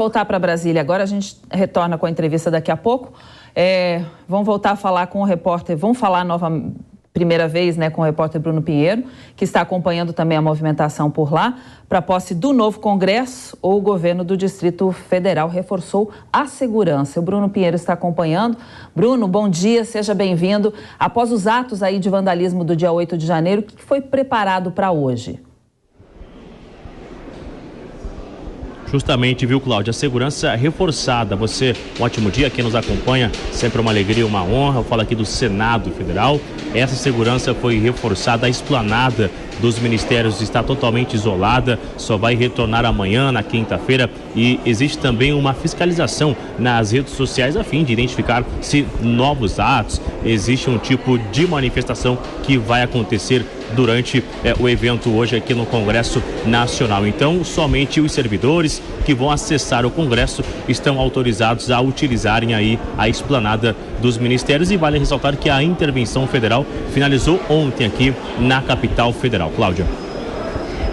Voltar para Brasília agora, a gente retorna com a entrevista daqui a pouco. Vamos voltar a falar com o repórter, primeira vez, né, com o repórter Bruno Pinheiro, que está acompanhando também a movimentação por lá. Para a posse do novo Congresso, o governo do Distrito Federal reforçou a segurança. O Bruno Pinheiro está acompanhando. Bruno, bom dia, seja bem-vindo. Após os atos aí de vandalismo do dia 8 de janeiro, o que foi preparado para hoje? Justamente, viu, Cláudia? A segurança reforçada. Você, um ótimo dia, quem nos acompanha, sempre uma alegria, uma honra. Eu falo aqui do Senado Federal. Essa segurança foi reforçada. A esplanada dos ministérios está totalmente isolada, só vai retornar amanhã, na quinta-feira, e existe também uma fiscalização nas redes sociais a fim de identificar se novos atos, existe um tipo de manifestação que vai acontecer durante o evento hoje aqui no Congresso Nacional. Então, somente os servidores que vão acessar o Congresso estão autorizados a utilizarem aí a esplanada dos ministérios, e vale ressaltar que a intervenção federal finalizou ontem aqui na capital federal. Cláudia.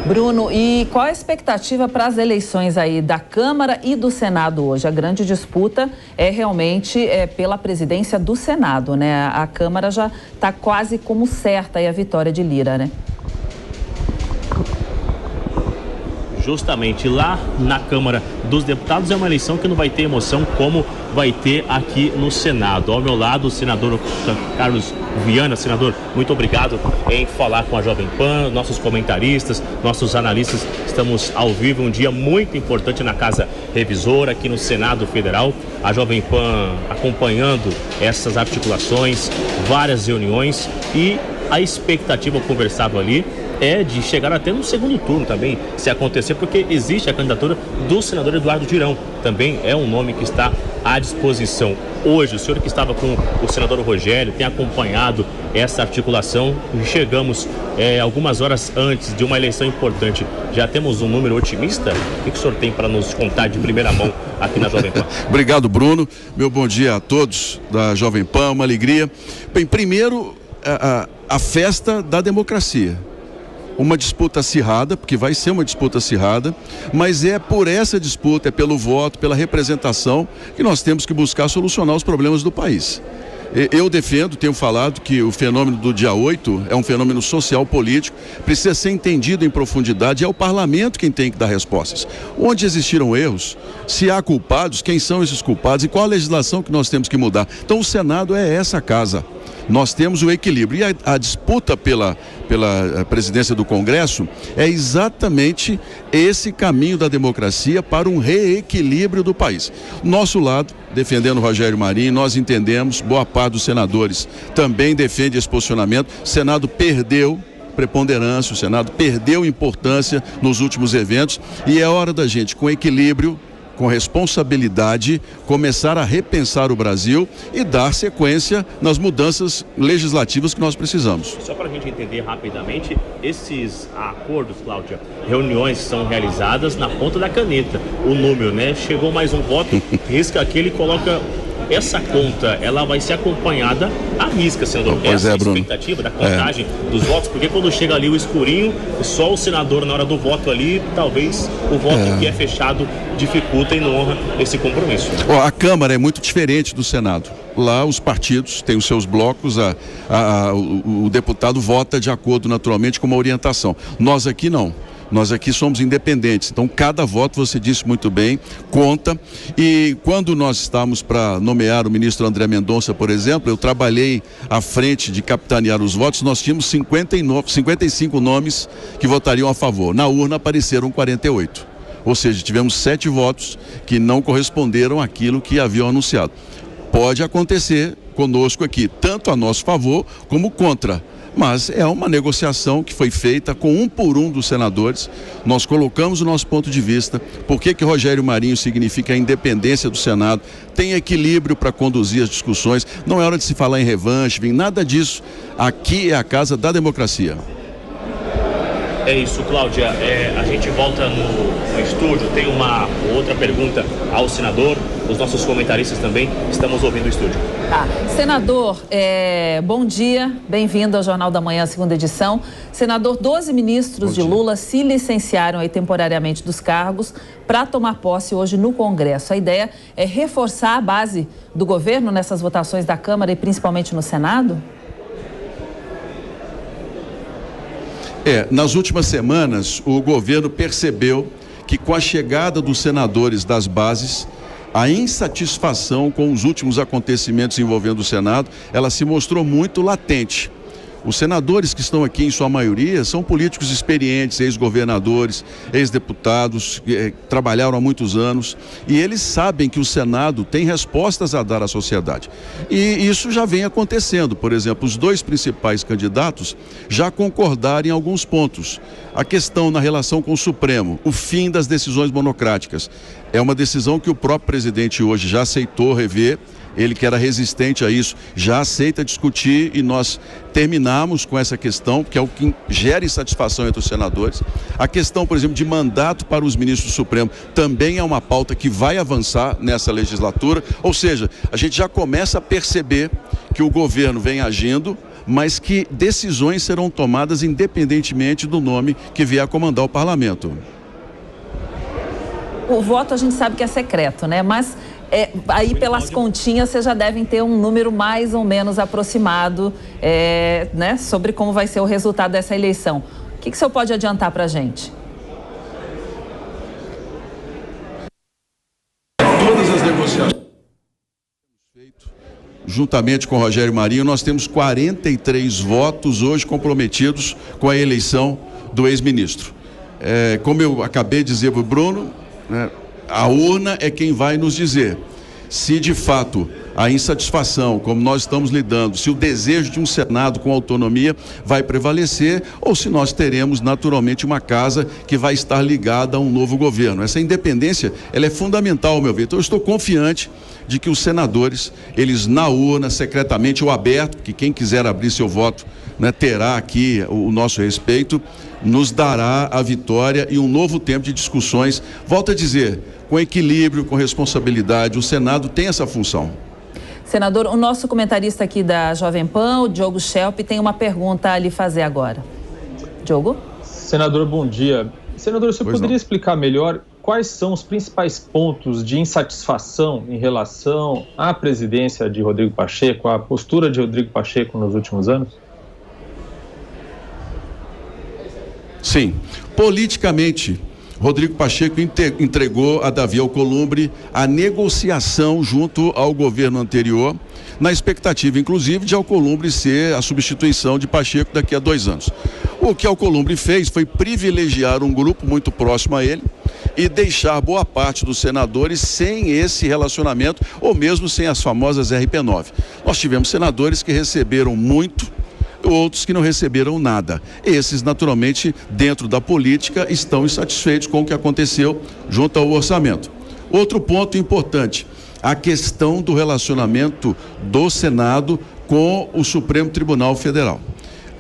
Bruno, e qual a expectativa para as eleições aí da Câmara e do Senado hoje? A grande disputa é realmente pela presidência do Senado, né? A Câmara já está quase como certa aí a vitória de Lira, né? Justamente lá na Câmara dos Deputados é uma eleição que não vai ter emoção como vai ter aqui no Senado. Ao meu lado, o senador Carlos Viana. Senador, muito obrigado em falar com a Jovem Pan, nossos comentaristas, nossos analistas. Estamos ao vivo, um dia muito importante na Casa Revisora, aqui no Senado Federal. A Jovem Pan acompanhando essas articulações, várias reuniões, e a expectativa, eu conversava ali, é de chegar até no segundo turno também, se acontecer, porque existe a candidatura do senador Eduardo Girão, também é um nome que está à disposição. Hoje, o senhor que estava com o senador Rogério tem acompanhado essa articulação. Chegamos algumas horas antes de uma eleição importante. Já temos um número otimista? O que o senhor tem para nos contar de primeira mão aqui na Jovem Pan? Obrigado, Bruno. Meu bom dia a todos da Jovem Pan, uma alegria. Bem, primeiro, a festa da democracia. Uma disputa acirrada, porque vai ser uma disputa acirrada, mas é por essa disputa, é pelo voto, pela representação, que nós temos que buscar solucionar os problemas do país. Eu defendo, tenho falado que o fenômeno do dia 8 é um fenômeno social político, precisa ser entendido em profundidade, é o parlamento quem tem que dar respostas. Onde existiram erros, se há culpados, quem são esses culpados e qual a legislação que nós temos que mudar. Então o Senado é essa casa. Nós temos o equilíbrio, e a disputa pela presidência do Congresso é exatamente esse caminho da democracia para um reequilíbrio do país. Nosso lado, defendendo o Rogério Marinho, nós entendemos, boa parte dos senadores também defende esse posicionamento. O Senado perdeu preponderância, o Senado perdeu importância nos últimos eventos, e é hora da gente, com equilíbrio, com responsabilidade, começar a repensar o Brasil e dar sequência nas mudanças legislativas que nós precisamos. Só para a gente entender rapidamente, esses acordos, Cláudia, reuniões são realizadas na ponta da caneta. O número, né? Chegou mais um voto, risca aquele e coloca... Essa conta, ela vai ser acompanhada à risca, senador. Essa é a expectativa da contagem dos votos, porque quando chega ali o escurinho, só o senador na hora do voto ali, talvez o voto que é fechado dificulta e não honra esse compromisso. A Câmara é muito diferente do Senado. Lá os partidos têm os seus blocos, o deputado vota de acordo naturalmente com uma orientação. Nós aqui não. Nós aqui somos independentes, então cada voto, você disse muito bem, conta. E quando nós estávamos para nomear o ministro André Mendonça, por exemplo, eu trabalhei à frente de capitanear os votos, nós tínhamos 55 nomes que votariam a favor. Na urna apareceram 48. Ou seja, tivemos 7 votos que não corresponderam àquilo que haviam anunciado. Pode acontecer conosco aqui, tanto a nosso favor como contra. Mas é uma negociação que foi feita com um por um dos senadores. Nós colocamos o nosso ponto de vista. Por que Rogério Marinho significa a independência do Senado? Tem equilíbrio para conduzir as discussões. Não é hora de se falar em revanche, nada disso. Aqui é a casa da democracia. É isso, Cláudia. A gente volta no estúdio. Tem uma outra pergunta ao senador. Os nossos comentaristas também estamos ouvindo o estúdio. Tá. Senador, bom dia. Bem-vindo ao Jornal da Manhã, segunda edição. Senador, 12 ministros de Lula se licenciaram aí temporariamente dos cargos para tomar posse hoje no Congresso. A ideia é reforçar a base do governo nessas votações da Câmara e principalmente no Senado? Nas últimas semanas, o governo percebeu que com a chegada dos senadores das bases, a insatisfação com os últimos acontecimentos envolvendo o Senado, ela se mostrou muito latente. Os senadores que estão aqui, em sua maioria, são políticos experientes, ex-governadores, ex-deputados, que trabalharam há muitos anos, e eles sabem que o Senado tem respostas a dar à sociedade. E isso já vem acontecendo. Por exemplo, os dois principais candidatos já concordaram em alguns pontos. A questão na relação com o Supremo, o fim das decisões monocráticas, é uma decisão que o próprio presidente hoje já aceitou rever. Ele que era resistente a isso, já aceita discutir, e nós terminamos com essa questão, que é o que gera insatisfação entre os senadores. A questão, por exemplo, de mandato para os ministros do Supremo também é uma pauta que vai avançar nessa legislatura, ou seja, a gente já começa a perceber que o governo vem agindo, mas que decisões serão tomadas independentemente do nome que vier a comandar o parlamento. O voto a gente sabe que é secreto, né? Mas aí pelas continhas vocês já devem ter um número mais ou menos aproximado, né, sobre como vai ser o resultado dessa eleição. O que o senhor pode adiantar para a gente? Todas as negociações feitas juntamente com o Rogério Marinho, nós temos 43 votos hoje comprometidos com a eleição do ex-ministro. Como eu acabei de dizer para o Bruno, né, a urna é quem vai nos dizer se de fato a insatisfação, como nós estamos lidando, se o desejo de um Senado com autonomia vai prevalecer, ou se nós teremos naturalmente uma casa que vai estar ligada a um novo governo. Essa independência, ela é fundamental, ao meu ver. Então eu estou confiante de que os senadores, eles na urna, secretamente ou aberto, que quem quiser abrir seu voto, né, terá aqui o nosso respeito, nos dará a vitória e um novo tempo de discussões. Volto a dizer, com equilíbrio, com responsabilidade. O Senado tem essa função. Senador, o nosso comentarista aqui da Jovem Pan, o Diogo Schelp, tem uma pergunta a lhe fazer agora. Diogo? Senador, bom dia. Senador, você poderia explicar melhor quais são os principais pontos de insatisfação em relação à presidência de Rodrigo Pacheco, à postura de Rodrigo Pacheco nos últimos anos? Sim, politicamente, Rodrigo Pacheco entregou a Davi Alcolumbre a negociação junto ao governo anterior, na expectativa, inclusive, de Alcolumbre ser a substituição de Pacheco daqui a 2 anos. O que Alcolumbre fez foi privilegiar um grupo muito próximo a ele e deixar boa parte dos senadores sem esse relacionamento, ou mesmo sem as famosas RP9. Nós tivemos senadores que receberam muito, outros que não receberam nada. Esses, naturalmente, dentro da política, estão insatisfeitos com o que aconteceu junto ao orçamento. Outro ponto importante, a questão do relacionamento do Senado com o Supremo Tribunal Federal.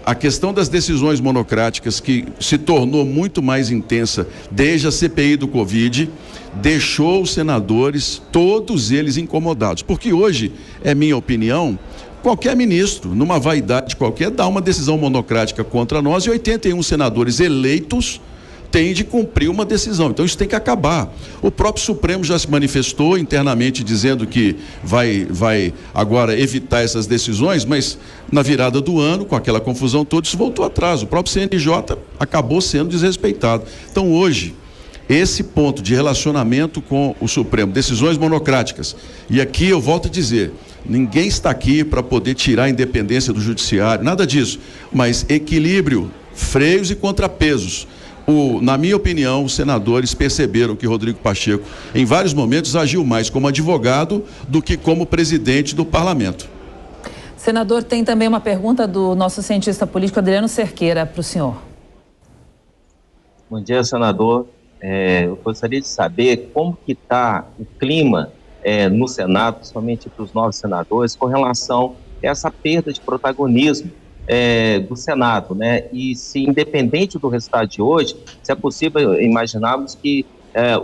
A questão das decisões monocráticas, que se tornou muito mais intensa desde a CPI do Covid, deixou os senadores, todos eles incomodados. Porque hoje, é minha opinião, qualquer ministro, numa vaidade qualquer, dá uma decisão monocrática contra nós e 81 senadores eleitos têm de cumprir uma decisão. Então isso tem que acabar. O próprio Supremo já se manifestou internamente dizendo que vai agora evitar essas decisões, mas na virada do ano, com aquela confusão toda, isso voltou atrás. O próprio CNJ acabou sendo desrespeitado. Então hoje, esse ponto de relacionamento com o Supremo, decisões monocráticas, e aqui eu volto a dizer, ninguém está aqui para poder tirar a independência do judiciário, nada disso, mas equilíbrio, freios e contrapesos. Na minha opinião, os senadores perceberam que Rodrigo Pacheco, em vários momentos, agiu mais como advogado do que como presidente do parlamento. Senador, tem também uma pergunta do nosso cientista político Adriano Cerqueira para o senhor. Bom dia, senador. Eu gostaria de saber como que está o clima no Senado, principalmente para os novos senadores, com relação a essa perda de protagonismo do Senado, né? E se independente do resultado de hoje, se é possível imaginarmos que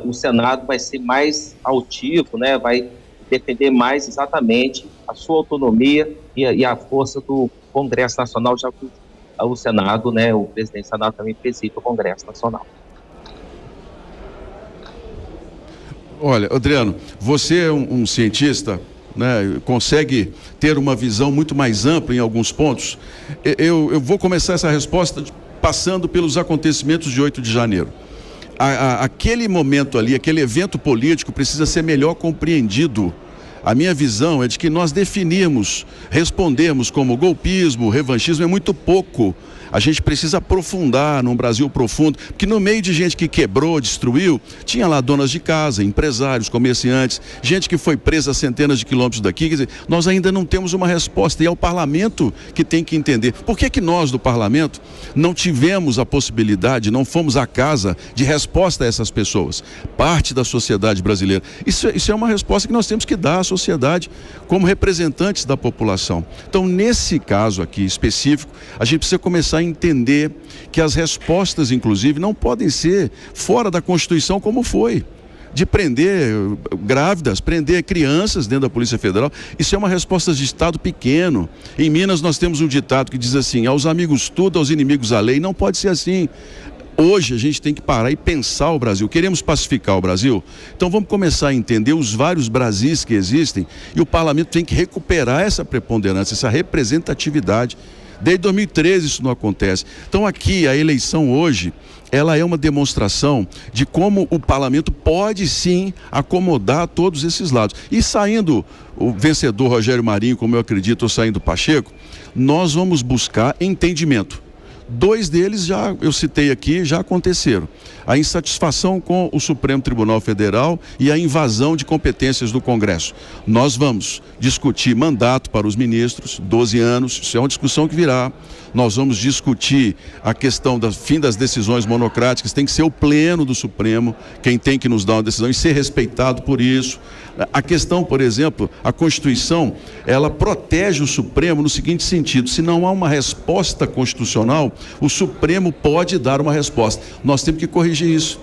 o Senado vai ser mais altivo, né? Vai defender mais exatamente a sua autonomia e a força do Congresso Nacional, já que o Senado, né? O presidente do Senado também preside o Congresso Nacional. Olha, Adriano, você é um cientista, né, consegue ter uma visão muito mais ampla em alguns pontos. Eu vou começar essa resposta passando pelos acontecimentos de 8 de janeiro. Aquele momento ali, aquele evento político precisa ser melhor compreendido. A minha visão é de que nós respondemos como golpismo, revanchismo é muito pouco. A gente precisa aprofundar num Brasil profundo, porque no meio de gente que quebrou, destruiu, tinha lá donas de casa, empresários, comerciantes, gente que foi presa a centenas de quilômetros daqui. Quer dizer, nós ainda não temos uma resposta e é o parlamento que tem que entender. Por que nós do parlamento não tivemos a possibilidade, não fomos à casa de resposta a essas pessoas? Parte da sociedade brasileira. Isso é uma resposta que nós temos que dar à sociedade como representantes da população. Então, nesse caso aqui específico, a gente precisa começar a entender que as respostas, inclusive, não podem ser fora da Constituição como foi. De prender grávidas, prender crianças dentro da Polícia Federal. Isso é uma resposta de Estado pequeno. Em Minas nós temos um ditado que diz assim: aos amigos tudo, aos inimigos a lei. Não pode ser assim. Hoje a gente tem que parar e pensar o Brasil. Queremos pacificar o Brasil? Então vamos começar a entender os vários Brasis que existem e o parlamento tem que recuperar essa preponderância, essa representatividade. Desde 2013 isso não acontece. Então aqui a eleição hoje, ela é uma demonstração de como o parlamento pode sim acomodar todos esses lados. E saindo o vencedor Rogério Marinho, como eu acredito, ou saindo Pacheco, nós vamos buscar entendimento. 2 deles eu citei aqui, já aconteceram. A insatisfação com o Supremo Tribunal Federal e a invasão de competências do Congresso. Nós vamos discutir mandato para os ministros, 12 anos, isso é uma discussão que virá. Nós vamos discutir a questão do fim das decisões monocráticas, tem que ser o pleno do Supremo quem tem que nos dar uma decisão e ser respeitado por isso. A questão, por exemplo, a Constituição, ela protege o Supremo no seguinte sentido: se não há uma resposta constitucional, o Supremo pode dar uma resposta. Nós temos que corrigir isso.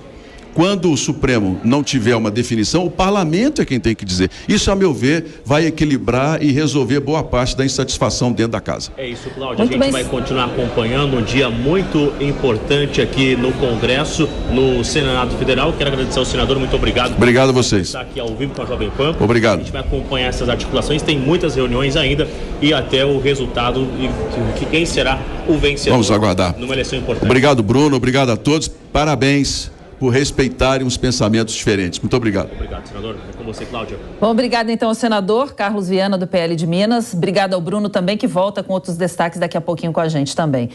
Quando o Supremo não tiver uma definição, o parlamento é quem tem que dizer. Isso, a meu ver, vai equilibrar e resolver boa parte da insatisfação dentro da casa. É isso, Cláudia. A gente vai continuar acompanhando um dia muito importante aqui no Congresso, no Senado Federal. Quero agradecer ao senador, muito obrigado. Obrigado a vocês. Estar aqui ao vivo com a Jovem Pan. Obrigado. A gente vai acompanhar essas articulações, tem muitas reuniões ainda e até o resultado e quem será o vencedor. Vamos aguardar. Numa eleição importante. Obrigado, Bruno. Obrigado a todos. Parabéns por respeitarem os pensamentos diferentes. Muito obrigado. Obrigado, senador. É com você, Cláudia. Bom, obrigado então ao senador Carlos Viana, do PL de Minas. Obrigado ao Bruno também, que volta com outros destaques daqui a pouquinho com a gente também.